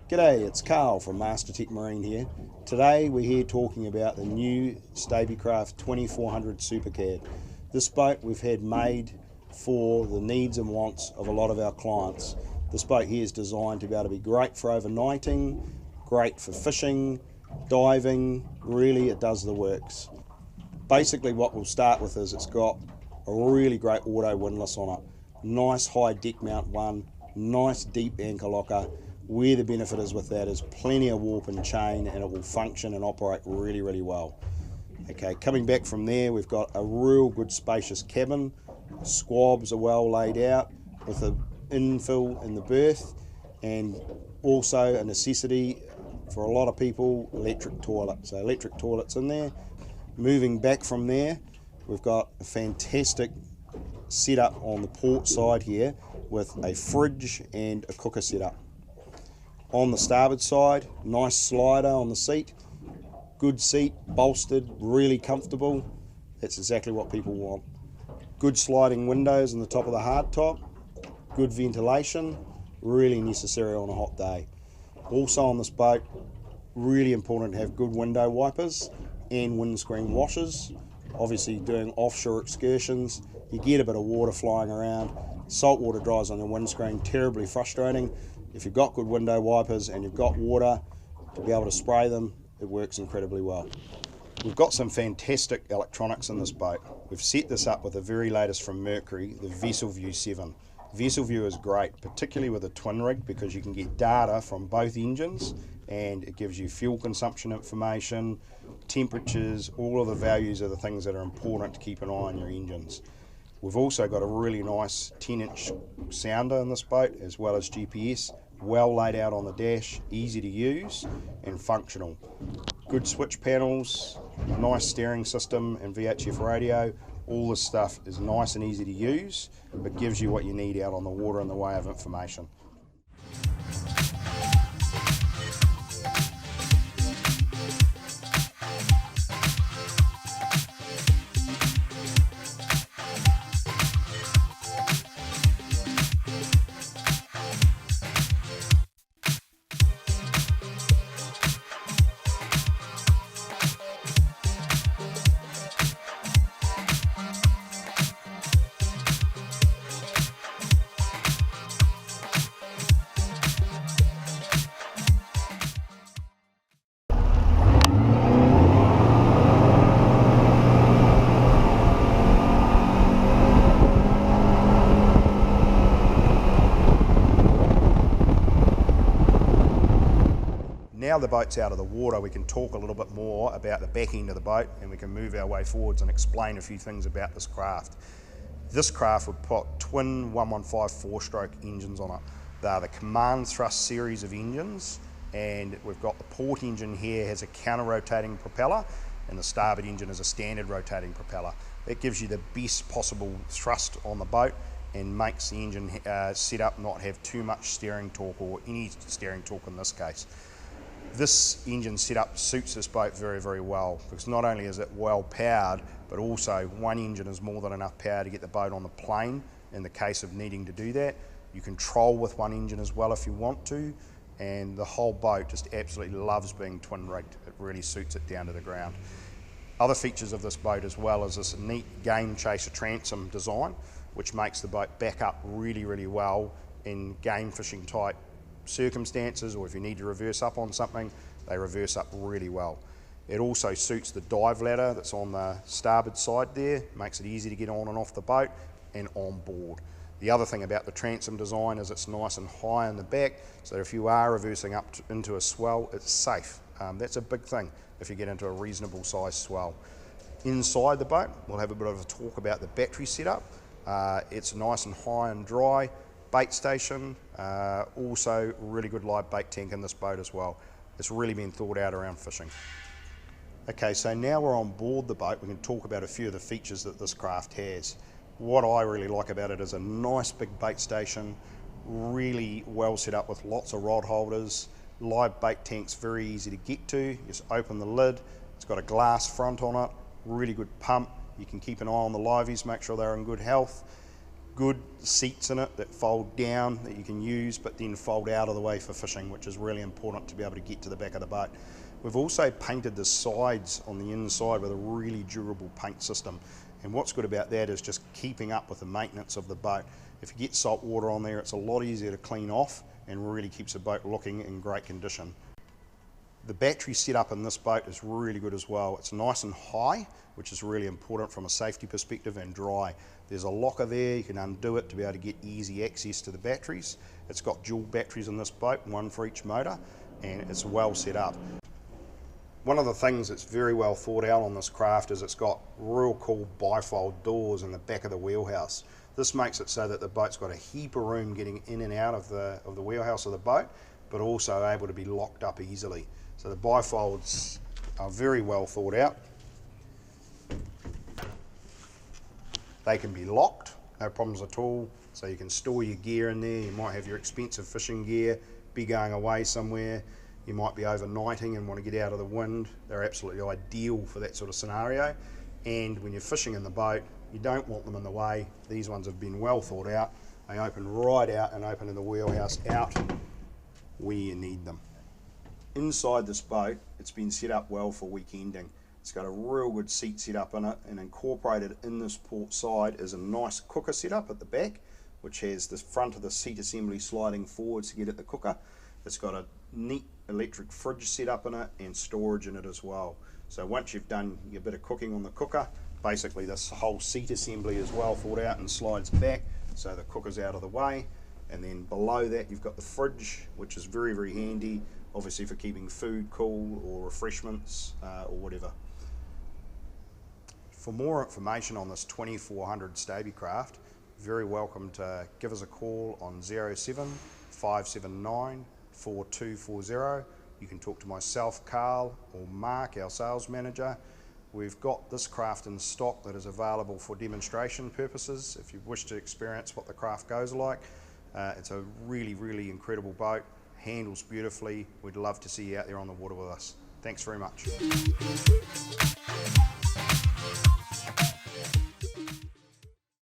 G'day, it's Karl from MasterTech Marine here. Today we're here talking about the new Stabicraft 2400 Supercab. This boat we've had made for the needs and wants of a lot of our clients. This boat here is designed to be able to be great for overnighting, great for fishing, diving, really it does the works. Basically what we'll start with is it's got a really great auto windlass on it. Nice high deck mount one, nice deep anchor locker. Where the benefit is with that is plenty of warp and chain, and it will function and operate really, really well. Okay, coming back from there, we've got a real good spacious cabin. Squabs are well laid out with an infill in the berth, and also a necessity for a lot of people, electric toilet. So electric toilets in there. Moving back from there, we've got a fantastic setup on the port side here with a fridge and a cooker setup. On the starboard side, nice slider on the seat, good seat, bolstered, really comfortable. That's exactly what people want. Good sliding windows in the top of the hardtop, good ventilation, really necessary on a hot day. Also on this boat, really important to have good window wipers and windscreen washers. Obviously doing offshore excursions, you get a bit of water flying around, salt water dries on your windscreen, terribly frustrating. If you've got good window wipers and you've got water to be able to spray them, it works incredibly well. We've got some fantastic electronics in this boat. We've set this up with the very latest from Mercury, the VesselView 7. VesselView is great, particularly with a twin rig, because you can get data from both engines and it gives you fuel consumption information, temperatures, all of the values are the things that are important to keep an eye on your engines. We've also got a really nice 10-inch sounder in this boat, as well as GPS, well laid out on the dash, easy to use and functional. Good switch panels, nice steering system and VHF radio. All this stuff is nice and easy to use, but gives you what you need out on the water in the way of information. Now the boat's out of the water, we can talk a little bit more about the back end of the boat, and we can move our way forwards and explain a few things about this craft. This craft would put twin 115 4-stroke engines on it. They are the command thrust series of engines, and we've got the port engine here has a counter-rotating propeller, and the starboard engine is a standard rotating propeller. That gives you the best possible thrust on the boat and makes the engine setup not have too much steering torque, or any steering torque in this case. This engine setup suits this boat very, very well, because not only is it well powered, but also one engine is more than enough power to get the boat on the plane in the case of needing to do that. You can troll with one engine as well if you want to, and the whole boat just absolutely loves being twin rigged. It really suits it down to the ground. Other features of this boat as well is this neat game chaser transom design, which makes the boat back up really, really well in game fishing type circumstances, or if you need to reverse up on something, they reverse up really well. It also suits the dive ladder that's on the starboard side there, makes it easy to get on and off the boat and on board. The other thing about the transom design is it's nice and high in the back, so that if you are reversing up into a swell, it's safe. That's a big thing if you get into a reasonable size swell. Inside the boat, we'll have a bit of a talk about the battery setup. It's nice and high and dry. Bait station, also really good live bait tank in this boat as well. It's really been thought out around fishing. Okay, so now we're on board the boat, we can talk about a few of the features that this craft has. What I really like about it is a nice big bait station, really well set up with lots of rod holders, live bait tanks very easy to get to. You just open the lid, it's got a glass front on it, really good pump. You can keep an eye on the liveys, make sure they're in good health. good seats in it that fold down that you can use, but then fold out of the way for fishing, which is really important to be able to get to the back of the boat. We've also painted the sides on the inside with a really durable paint system, and what's good about that is just keeping up with the maintenance of the boat. If you get salt water on there, it's a lot easier to clean off and really keeps the boat looking in great condition. The battery setup in this boat is really good as well. It's nice and high, which is really important from a safety perspective, and dry. There's a locker there, you can undo it to be able to get easy access to the batteries. It's got dual batteries in this boat, one for each motor, and it's well set up. One of the things that's very well thought out on this craft is it's got real cool bifold doors in the back of the wheelhouse. This makes it so that the boat's got a heap of room getting in and out of the wheelhouse of the boat, but also able to be locked up easily. So the bifolds are very well thought out. They can be locked, no problems at all, so you can store your gear in there. You might have your expensive fishing gear, be going away somewhere. You might be overnighting and want to get out of the wind. They're absolutely ideal for that sort of scenario. And when you're fishing in the boat, you don't want them in the way. These ones have been well thought out. They open right out and open in the wheelhouse out where you need them. Inside this boat, it's been set up well for weekending. It's got a real good seat set up in it, and incorporated in this port side is a nice cooker setup at the back, which has the front of the seat assembly sliding forwards to get at the cooker. It's got a neat electric fridge set up in it and storage in it as well. So once you've done your bit of cooking on the cooker, basically this whole seat assembly is well thought out and slides back, so the cooker's out of the way. And then below that you've got the fridge, which is very, very handy, obviously for keeping food cool or refreshments or whatever. For more information on this 2400 Stabicraft, very welcome to give us a call on 07 579 4240. You can talk to myself, Karl, or Mark, our sales manager. We've got this craft in stock that is available for demonstration purposes if you wish to experience what the craft goes like. It's a really, really incredible boat, handles beautifully. We'd love to see you out there on the water with us. Thanks very much.